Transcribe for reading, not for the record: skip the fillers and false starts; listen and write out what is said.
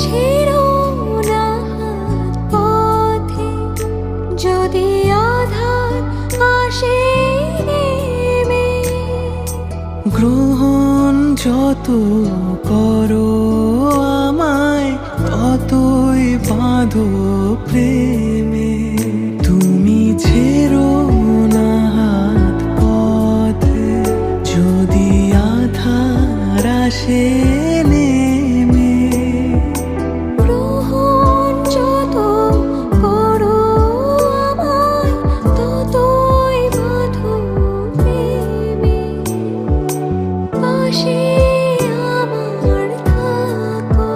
ছেড়ো না হাত পথে, যদি আধার আসে নেমে। গ্রহণ যত করো আমায়, ততই বাঁধো প্রেমে। তুমি ছেড়ো না হাত পথে, যদি আধার আসে নেমে। গ্রহণ যত করো আমায়, ততই বাঁধো প্রেমে। পাশে আমার থাকো।